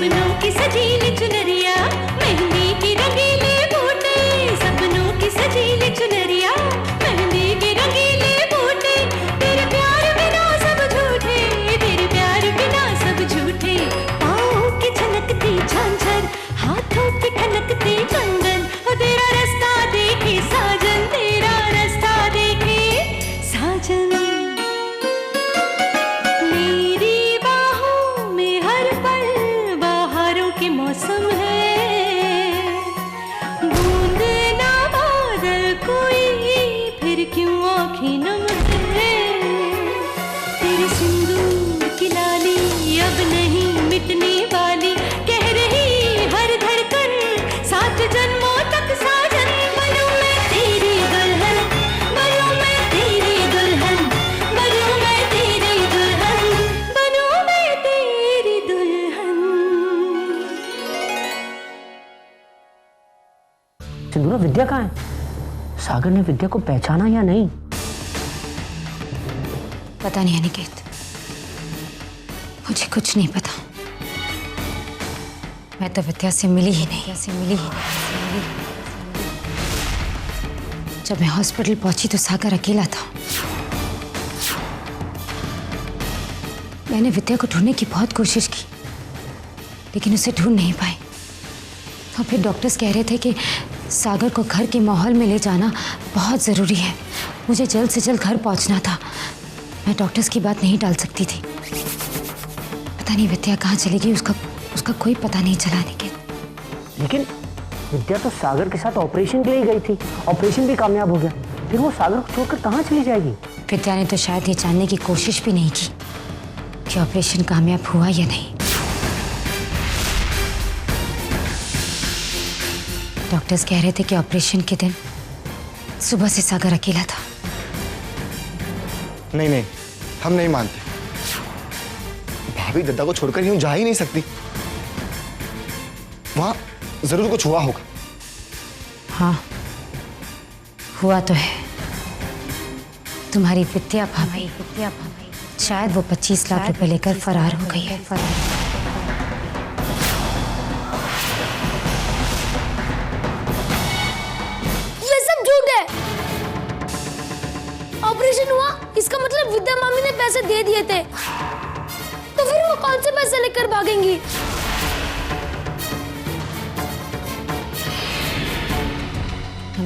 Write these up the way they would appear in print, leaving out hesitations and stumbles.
सपनों की सजीली चुनरिया, मेहंदी की रंगीले बूटे, सपनों की सजीली चुनरिया, मेहंदी के रंगीले बूटे, तेरे प्यार बिना सब झूठे, तेरे प्यार बिना सब झूठे, पाँव की छनकती झांझर, हाथों की खनकती कंगन, तेरा रास्ता देखे साजन, तेरा रास्ता देखे साजन। मेरी बाहों में हर पल बहारों के मौसम है, बूंद ना बादल कोई फिर क्यों आँखें नम है, तेरे सिंदूर की लाली अब नहीं मिटने वाली, कह रही हर धड़कन सात जन्मों तक साजन। बनूं मैं तेरी दुल्हन, बनूं मैं तेरी दुल्हन, बनूं मैं तेरी दुल्हन, बनूं मैं तेरी दुल्हन। सिंदूरा, विद्या कहाँ है? सागर ने विद्या को पहचाना या नहीं? पता नहीं अनिकेत, मुझे कुछ नहीं पता। मैं तो विद्या से मिली ही नहीं। जब मैं हॉस्पिटल पहुंची तो सागर अकेला था। मैंने विद्या को ढूंढने की बहुत कोशिश की, लेकिन उसे ढूंढ नहीं पाई। और फिर डॉक्टर्स कह रहे थे कि सागर को घर के माहौल में ले जाना बहुत ज़रूरी है। मुझे जल्द से जल्द घर पहुंचना था। मैं डॉक्टर्स की बात नहीं टाल सकती थी। पता नहीं विद्या कहाँ चली गई, उसका कोई पता नहीं चला निकेत। लेकिन विद्या तो सागर के साथ ऑपरेशन के लिए गई थी, ऑपरेशन भी कामयाब हो गया, फिर वो सागर को छोड़कर कहाँ चली जाएगी? विद्या ने तो शायद ये जानने की कोशिश भी नहीं की कि ऑपरेशन कामयाब हुआ या नहीं। डॉक्टर्स कह रहे थे कि ऑपरेशन के दिन सुबह से सागर अकेला था। नहीं, हम नहीं मानते। भाभी दद्दा को छोड़कर यूं जा ही नहीं सकती। वहां जरूर कुछ हुआ होगा। हाँ, हुआ तो है। तुम्हारी विद्या भाभी शायद वो 25 लाख रुपए लेकर फरार हो गई है। ये सब झूठ है। ऑपरेशन हुआ इसका मतलब विद्या मामी ने पैसे दे दिए थे, तो फिर वो कौन से पैसे लेकर भागेंगी?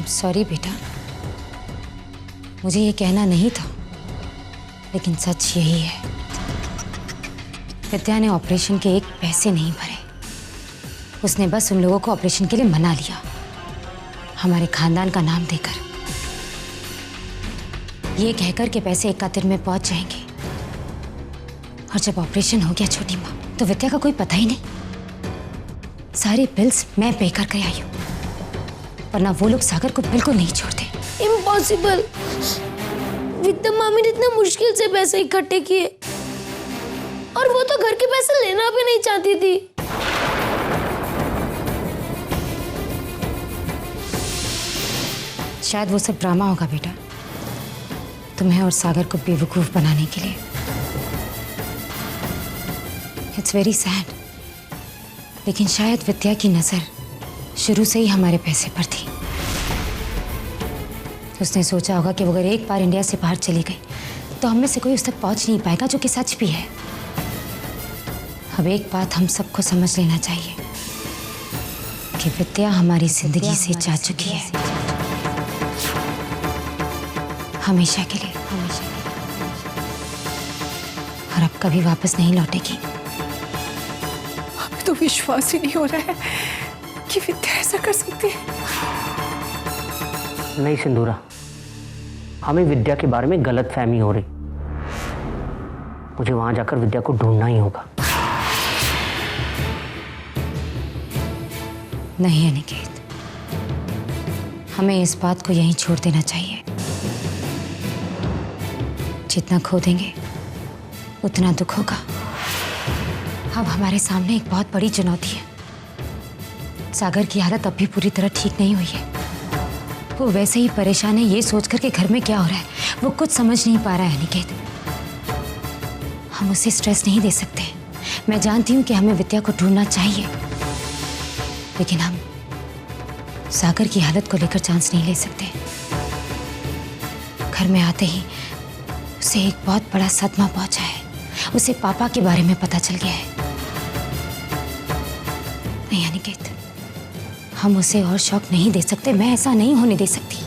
सॉरी बेटा, मुझे ये कहना नहीं था, लेकिन सच यही है। विद्या ने ऑपरेशन के एक पैसे नहीं भरे। उसने बस उन लोगों को ऑपरेशन के लिए मना लिया, हमारे खानदान का नाम देकर, ये कहकर के पैसे एक कातिर में पहुंच जाएंगे। और जब ऑपरेशन हो गया छोटी माँ, तो विद्या का कोई पता ही नहीं। सारे बिल्स मैं पे करके आई हूँ, वरना वो लोग सागर को बिल्कुल नहीं छोड़ते। इम्पॉसिबल। विद्या मामी ने इतना मुश्किल से पैसे इकट्ठे किए, और वो तो घर के पैसे लेना भी नहीं चाहती थी। शायद वो सब ड्रामा होगा बेटा, तुम्हें और सागर को बेवकूफ बनाने के लिए। इट्स वेरी सैड, लेकिन शायद विद्या की नजर शुरू से ही हमारे पैसे पर थी। उसने सोचा होगा कि वो अगर एक बार इंडिया से बाहर चली गई तो हम में से कोई उस तक पहुंच नहीं पाएगा, जो कि सच भी है। अब एक बात हम सबको समझ लेना चाहिए कि विद्या हमारी जिंदगी से जा चुकी है, हमेशा के लिए। और अब कभी वापस नहीं लौटेगी। हमें तो विश्वास ही नहीं हो रहा है कि विद्या ऐसा कर सकती है। नहीं सिंदूरा, हमें विद्या के बारे में गलतफहमी हो रही। मुझे वहां जाकर विद्या को ढूंढना ही होगा। नहीं अनिकेत, हमें इस बात को यहीं छोड़ देना चाहिए। जितना खो देंगे उतना दुख होगा। अब हमारे सामने एक बहुत बड़ी चुनौती है। सागर की हालत अब भी पूरी तरह ठीक नहीं हुई है। वो वैसे ही परेशान है ये सोचकर के घर में क्या हो रहा है वो कुछ समझ नहीं पा रहा है अनिकेत। हम उसे स्ट्रेस नहीं दे सकते। मैं जानती हूँ कि हमें विद्या को ढूंढना चाहिए, लेकिन हम सागर की हालत को लेकर चांस नहीं ले सकते। घर में आते ही उसे एक बहुत बड़ा सदमा पहुंचा है। उसे पापा के बारे में पता चल गया है। नहीं अनिकेत, हम उसे और शौक नहीं दे सकते। मैं ऐसा नहीं होने दे सकती।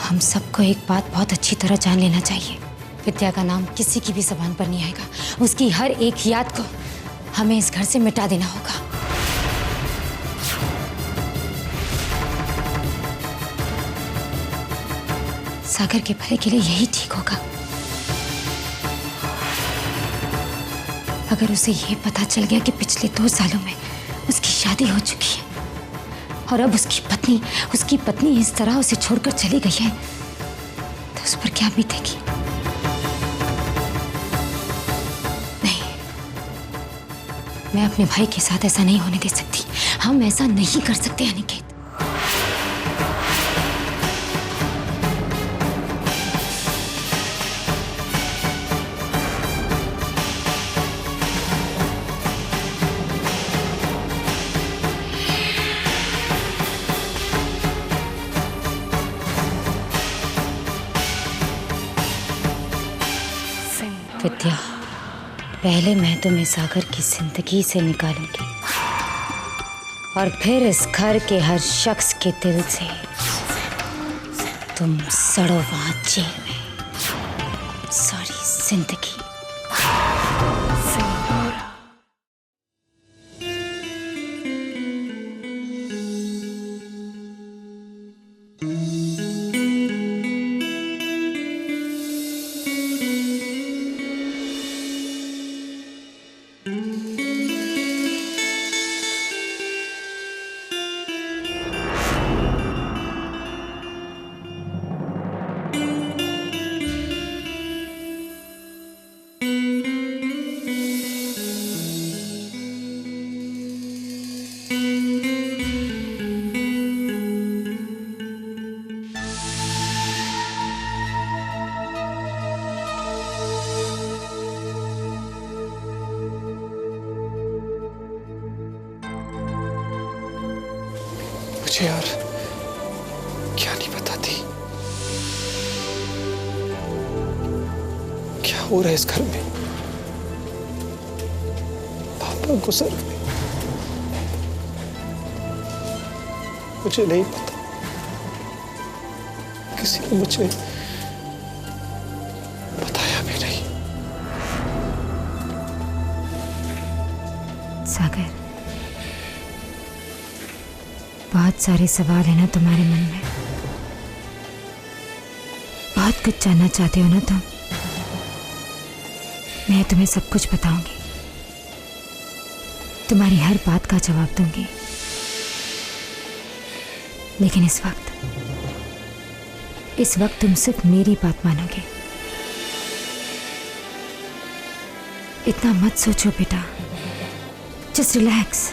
हम सबको एक बात बहुत अच्छी तरह जान लेना चाहिए, विद्या का नाम किसी की भी जबान पर नहीं आएगा। उसकी हर एक याद को हमें इस घर से मिटा देना होगा। सागर के भले के लिए यही ठीक होगा। अगर उसे यह पता चल गया कि पिछले 2 सालों में उसकी शादी हो चुकी है और अब उसकी पत्नी इस तरह उसे छोड़कर चली गई है, तो उस पर क्या बीतेगी? नहीं, मैं अपने भाई के साथ ऐसा नहीं होने दे सकती। हम ऐसा नहीं कर सकते अनिकेत। विद्या, पहले मैं तुम्हें सागर की जिंदगी से निकालूंगी और फिर इस घर के हर शख्स के दिल से तुम सड़ो वहां जेल में सारी जिंदगी। मुझे यार क्या नहीं बताती क्या हो रहा है इस घर में। पापा गुजर गए, मुझे नहीं पता, किसी ने मुझे बताया भी नहीं। सागर, बहुत सारे सवाल है ना तुम्हारे मन में, बहुत कुछ जानना चाहते हो ना तुम। मैं तुम्हें सब कुछ बताऊंगी, तुम्हारी हर बात का जवाब दूंगी, लेकिन इस वक्त तुम सिर्फ मेरी बात मानोगे। इतना मत सोचो बेटा, जस्ट रिलैक्स।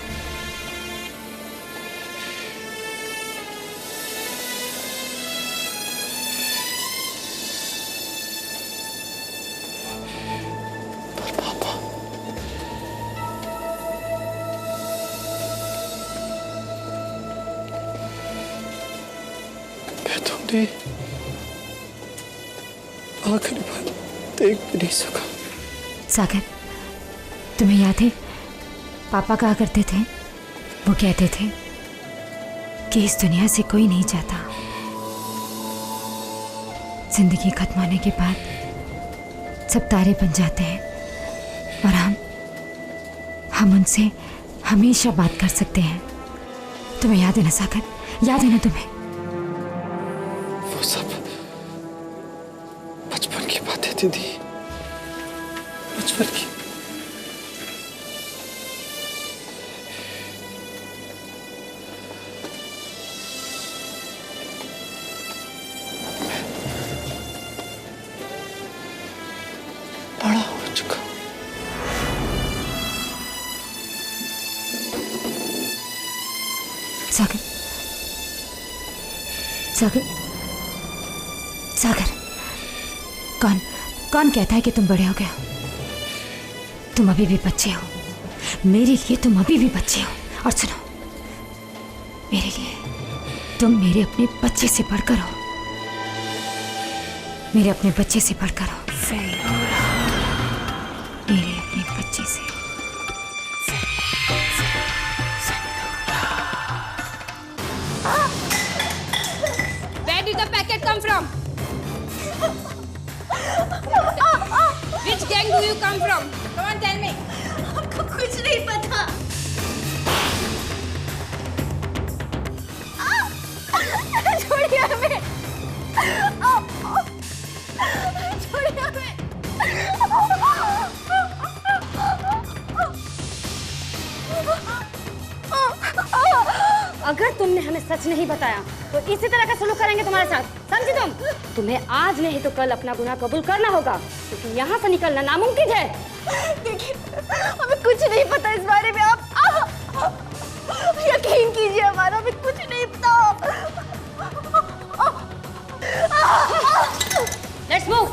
तुमने आखिरी बार देख भी नहीं सका। सागर, तुम्हें याद है पापा कहा करते थे, वो कहते थे कि इस दुनिया से कोई नहीं जाता, जिंदगी खत्म होने के बाद सब तारे बन जाते हैं और हम उनसे हमेशा बात कर सकते हैं। तुम्हें याद है ना सागर, याद है ना तुम्हें? वो सब बचपन की बातें थी दी, बचपन की। बड़ा हो चुका। सागर, सागर, सागर, कौन कहता है कि तुम बड़े हो गए हो? तुम अभी भी बच्चे हो, मेरे लिए तुम अभी भी बच्चे हो। और सुनो, मेरे लिए तुम मेरे अपने बच्चे से बढ़कर हो, मेरे अपने बच्चे से बढ़कर हो, मेरे अपने बच्चे से। Where did the packet come from? Which gang do you come from? Come on, tell me. हमको कुछ नहीं पता। छोड़िए हमें। छोड़िए हमें। अगर तुमने हमें सच नहीं बताया तो इसी तरह का सलूक करेंगे तुम्हारे साथ, समझी तुम? तुम्हें आज नहीं तो कल अपना गुनाह कबूल करना होगा, क्योंकि यहाँ से निकलना नामुमकिन है। देखिए, हमें कुछ नहीं पता इस बारे में। आप यकीन कीजिए, हमारा हमें कुछ नहीं पता। Let's move.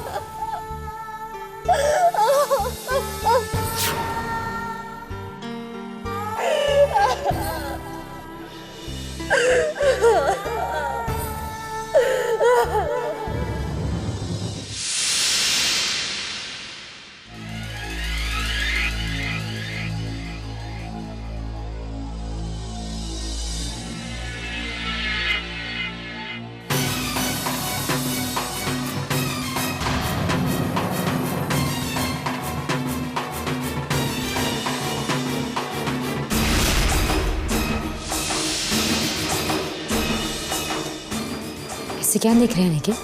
ऐसे क्या देख रहे हैं निखिल?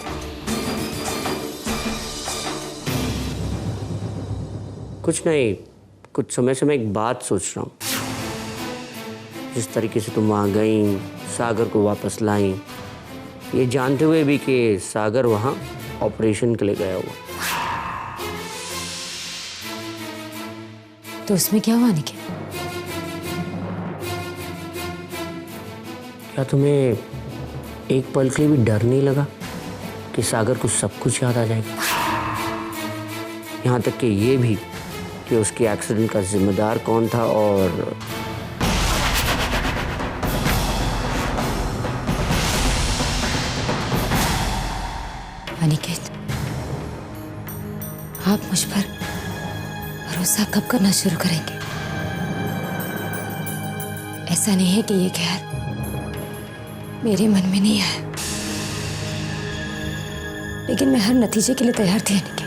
कुछ नहीं, कुछ समय से मैं एक बात सोच रहा हूँ। जिस तरीके से तुम वहाँ गई, सागर को वापस लाई, ये जानते हुए भी कि सागर वहाँ ऑपरेशन के लिए गया हुआ। तो उसमें क्या हुआ निखिल? क्या तुम्हें एक पल के लिए भी डर नहीं लगा कि सागर को सब कुछ याद आ जाएगा? यहाँ तक कि ये भी कि उसके एक्सीडेंट का जिम्मेदार कौन था और अनिकेत, आप मुझ पर भरोसा कब करना शुरू करेंगे? ऐसा नहीं है कि ये ख्याल मेरे मन में नहीं आया, लेकिन मैं हर नतीजे के लिए तैयार थी अनिकेत।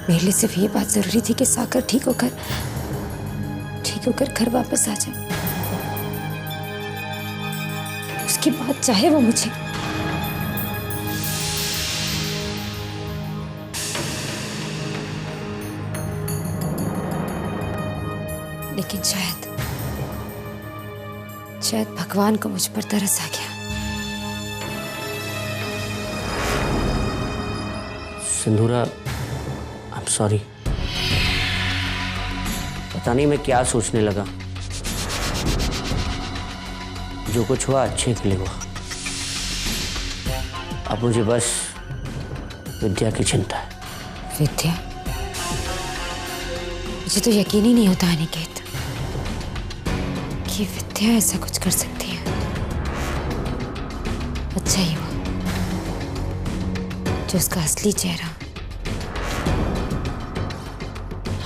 मेरे लिए सिर्फ ये बात जरूरी थी कि सागर ठीक होकर घर वापस आ जाए। उसके बाद चाहे वो मुझे लेकिन शायद भगवान को मुझ पर तरस आ गया। सिंधूरा, आई एम सॉरी। पता नहीं मैं क्या सोचने लगा। जो कुछ हुआ अच्छे के लिए हुआ। अब मुझे बस विद्या की चिंता है। विद्या? मुझे तो यकीन ही नहीं होता अनिकेत कि विद्या ऐसा कुछ कर सकती है। अच्छा ही हुआ जो उसका असली चेहरा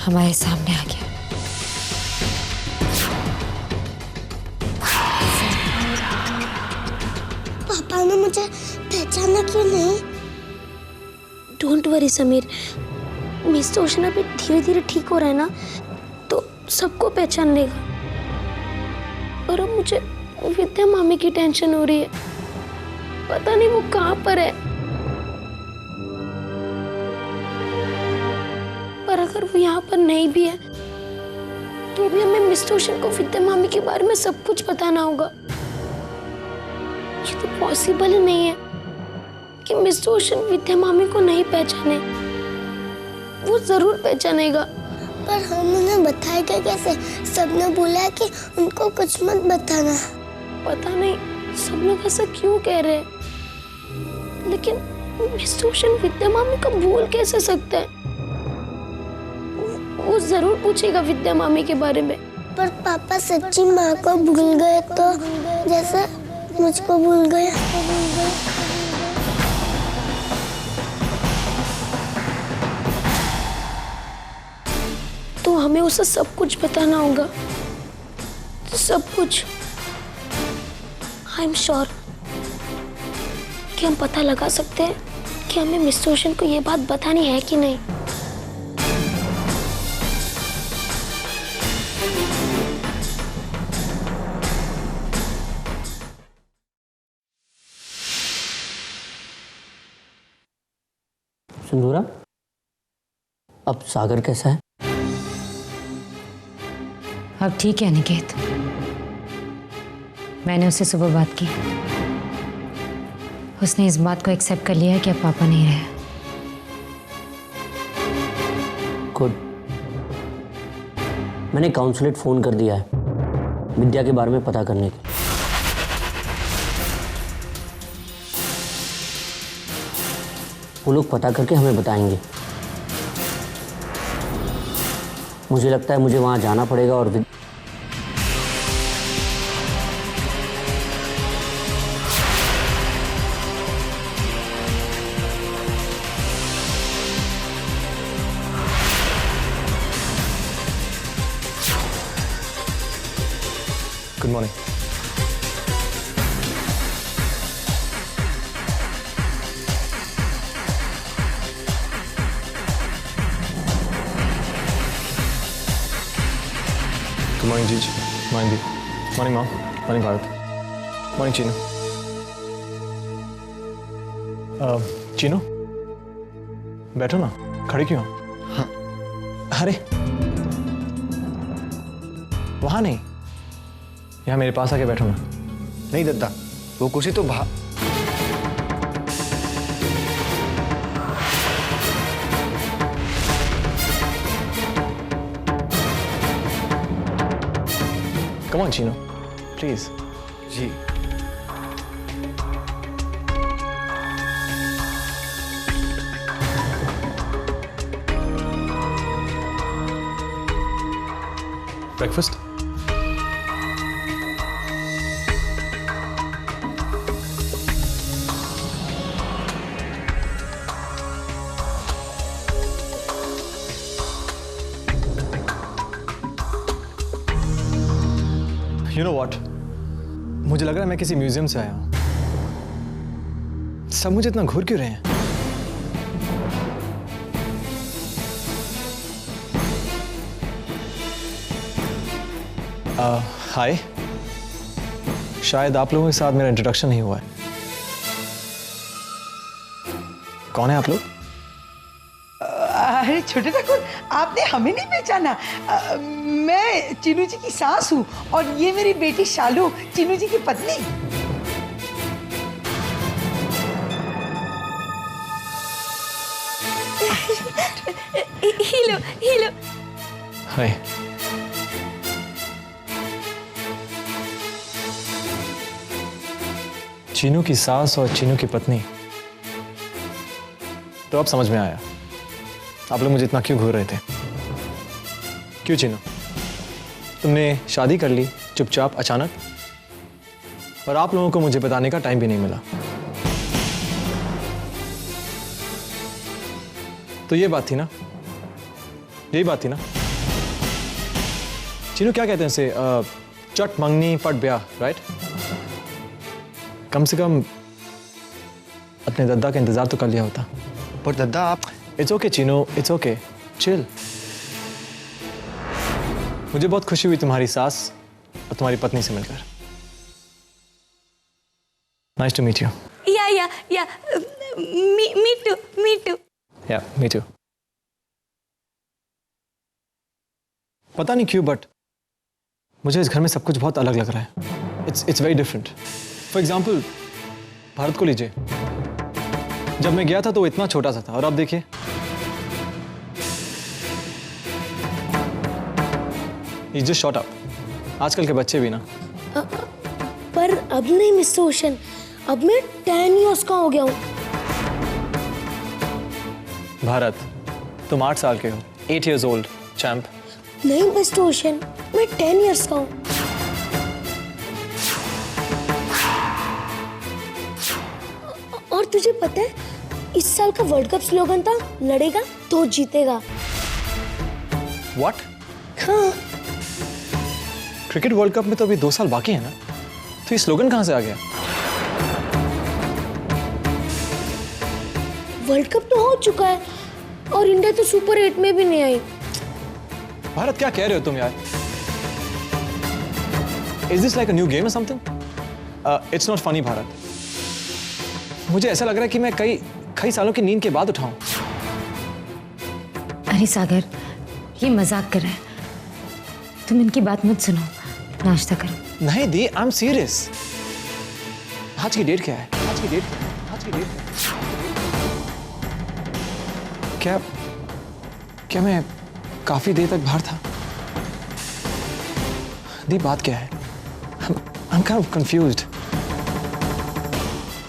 हमारे सामने आ गया। पापा ने मुझे पहचाना क्यों नहीं? Don't worry Sameer, miss Roshna भी धीरे धीरे ठीक हो रहा है ना, तो सबको पहचान लेगा। और अब मुझे विद्या मामी की टेंशन हो रही है। पता नहीं वो कहाँ पर है। पर अगर वो यहाँ पर नहीं भी है तो भी हमें मिस रोशन को विद्या मामी के बारे में सब कुछ बताना होगा। ये तो पॉसिबल ही नहीं है कि मिस रोशन विद्या मामी को नहीं पहचाने। वो जरूर पहचानेगा। पर हम उन्हें बताएगा कैसे? सबने बोला है कि उनको कुछ मत बताना। पता नहीं सब लोग ऐसा क्यों कह रहे हैं, लेकिन मिस रोशन विद्या मामी को भूल कैसे सकता है? वो जरूर पूछेगा विद्या मामी के बारे में। पर पापा सच्ची माँ को भूल गए तो जैसे मुझको भूल गए। तो हमें उसे सब कुछ बताना होगा, सब कुछ। आई एम श्योर कि हम पता लगा सकते हैं कि हमें मिस्टर ओशन को ये बात बतानी है कि नहीं। सिंदूरा, अब सागर कैसा है? अब ठीक है निकेत। मैंने उससे सुबह बात की, उसने इस बात को एक्सेप्ट कर लिया कि अब पापा नहीं रहे। गुड। मैंने काउंसलेट फोन कर दिया है विद्या के बारे में पता करने के। वो लोग पता करके हमें बताएंगे। मुझे लगता है मुझे वहां जाना पड़ेगा और गुड मॉर्निंग। गुड मॉर्निंग जीज, मॉर्निंग दी, morning mom, morning Bharat, morning Chinu. Chinu बैठो ना, खड़े क्यों? हाँ। अरे वहां नहीं, यहाँ मेरे पास आके बैठो ना। नहीं दद्दा, वो कुर्सी तो Come on, Chino. Please. Ji. Breakfast? You know what? मुझे लग रहा है मैं किसी म्यूजियम से आया हूं। सब मुझे इतना घूर क्यों रहे हैं? हाय, शायद आप लोगों के साथ मेरा इंट्रोडक्शन नहीं हुआ है। कौन है आप लोग? अरे छोटे ठाकुर, आपने हमें नहीं पहचाना? मैं चीनू जी की सास हूँ और ये मेरी बेटी शालू, चीनू जी की पत्नी। हिलो हिलो। हाय। चीनू की सास और चीनू की पत्नी, तो अब समझ में आया आप लोग मुझे इतना क्यों घूर रहे थे। क्यों चीनू, तुमने शादी कर ली चुपचाप अचानक, और आप लोगों को मुझे बताने का टाइम भी नहीं मिला। तो ये बात थी ना, यही बात थी ना। चीनू क्या कहते हैं इसे, चट मंगनी पट ब्याह, राइट? कम से कम अपने दद्दा का इंतजार तो कर लिया होता। पर दद्दा आप। It's okay Chinu, it's okay, chill. मुझे बहुत खुशी हुई तुम्हारी सास और तुम्हारी पत्नी से मिलकर। Nice to meet you. या मी टू। या मी टू। पता नहीं क्यों बट मुझे इस घर में सब कुछ बहुत अलग लग रहा है। It's very different. For example Bharat को लीजिए, जब मैं गया था तो वो इतना छोटा सा था और अब देखिए। He's just shot up. आजकल के बच्चे भी ना। पर अब नहीं मिस्टर ओशन, अब मैं 10 इयर्स का हो गया हूँ। भारत, तुम 8 साल के हो, 8 years old, चैंप। नहीं मिस्टर ओशन, मैं 10 इयर्स का हूँ। और तुझे पता है इस साल का वर्ल्ड कप स्लोगन था लड़ेगा तो जीतेगा। व्हाट? हाँ, क्रिकेट वर्ल्ड कप में तो अभी 2 साल बाकी है ना, तो ये स्लोगन कहाँ से आ गया? वर्ल्ड कप तो हो चुका है और इंडिया तो सुपर 8 में भी नहीं आई। भारत क्या कह रहे हो तुम यार? Is this like a new game or something? It's not funny Bharat. मुझे ऐसा लग रहा है कि मैं कई सालों की नींद के बाद उठाऊं। अरे सागर, ये मजाक कर रहा है। तुम इनकी बात मत सुनो, नाश्ता करो। नहीं दी, आई एम सीरियस। आज की डेट क्या है? क्या मैं काफी देर तक बाहर था? दी, बात क्या है? I'm kind of confused।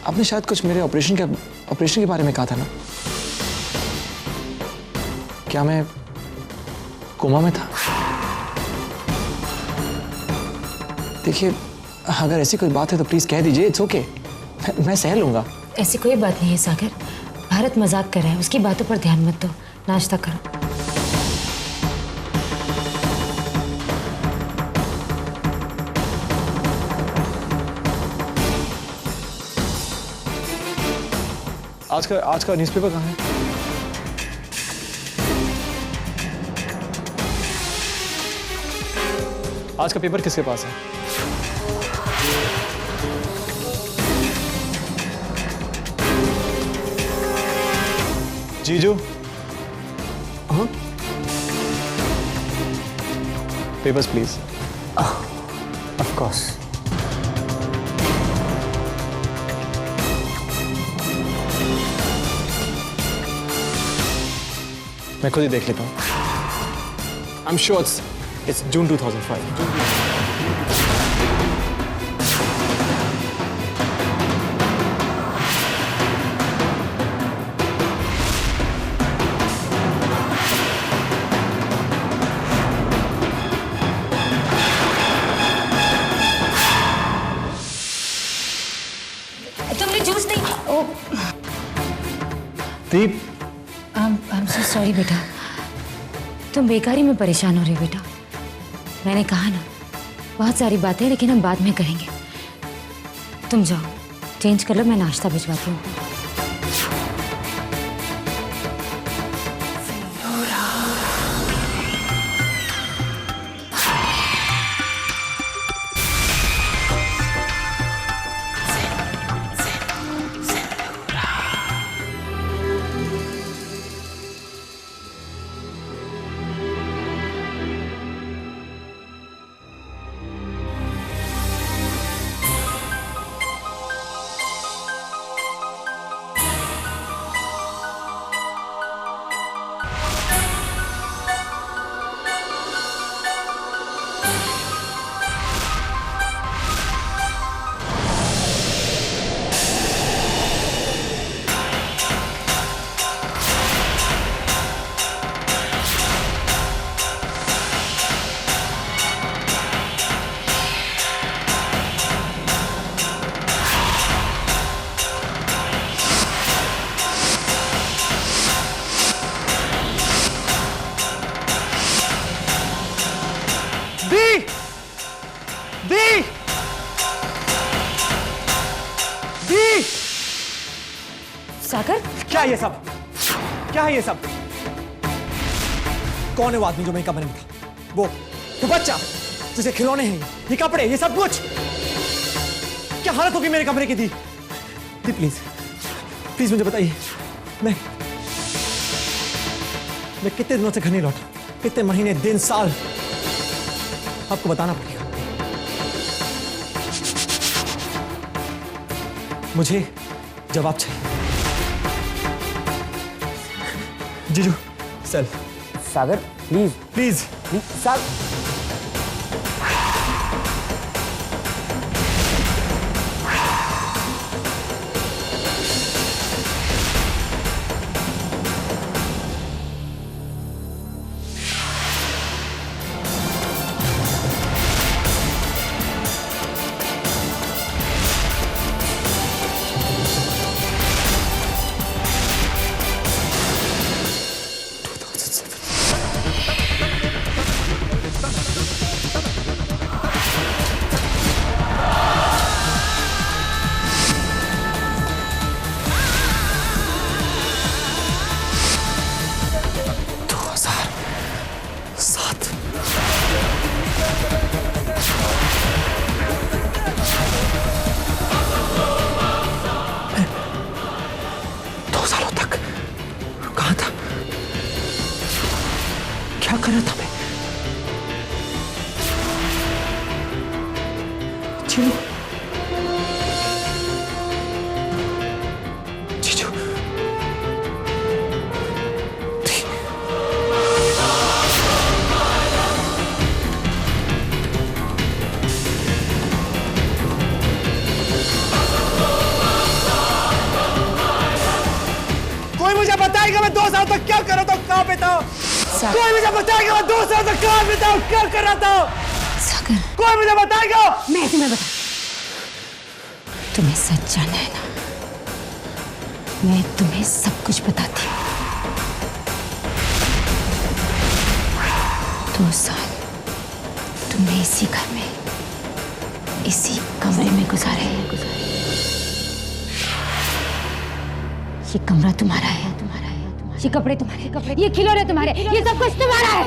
आपने शायद कुछ मेरे ऑपरेशन के बारे में कहा था ना? क्या मैं कोमा में था? देखिए, अगर ऐसी कोई बात है तो प्लीज कह दीजिए। इट्स ओके, मैं सह लूंगा। ऐसी कोई बात नहीं है सागर, भारत मजाक कर रहा है, उसकी बातों पर ध्यान मत दो, नाश्ता करो। आज का न्यूज़पेपर कहाँ है? आज का पेपर किसके पास है? जीजू। हाँ? Papers please. Of course. मैं खुद ही देख लेता हूँ। आई एम श्योर इट्स जून 2005। तुमने जूस नहीं? ओ, दीप, I'm so sorry बेटा, तुम बेकारी में परेशान हो रहे हो बेटा। मैंने कहा ना, बहुत सारी बातें लेकिन हम बाद में करेंगे। तुम जाओ, चेंज कर लो, मैं नाश्ता भिजवाती हूँ। सागर, क्या ये सब? क्या है ये सब? कौन है वो आदमी जो मेरे कमरे में था? वो बच्चा जिसे खिलौने हैं, ये कपड़े, ये सब कुछ? क्या हालत होगी मेरे कमरे की? दी प्लीज मुझे बताइए। मैं कितने दिनों से घर नहीं लौटा? कितने महीने, दिन, साल? आपको बताना पड़ेगा। मुझे जवाब चाहिए। जीजू, सर। Sagar please. सागर। क्या करा था मैं? जीजू, जीजू, कोई मुझे बताएगा मैं 2 साल तक क्या कर रहा था, कहाँ पे था? कोई मुझे बताएगा मैं 2 साल तक कहाँ पे था, क्या कर रहा था? सागर, कोई मुझे बताएगा? मैं तुम्हें बता, तुम्हें सच जानना है ना? मैं तुम्हें सब कुछ बताती हूँ। 2 साल तुमने इसी घर में, इसी कमरे में गुजारे। ये कमरा तुम्हारा है, ये कपड़े तुम्हारे, ये खिलौने तुम्हारे, ये सब कुछ तुम्हारा है।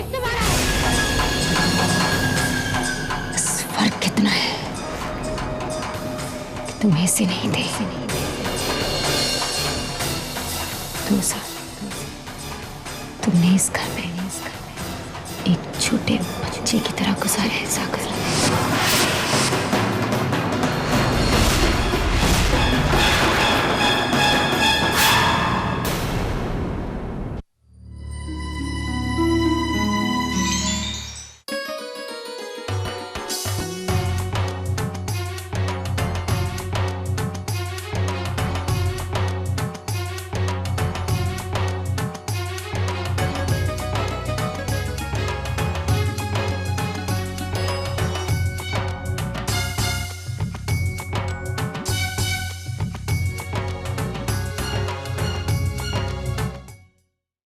बस फर्क कितना है कि तुम्हें इसे नहीं दे। 2 साल तुमने इस घर में एक छोटे बच्चे की तरह गुजारे हैं सागर।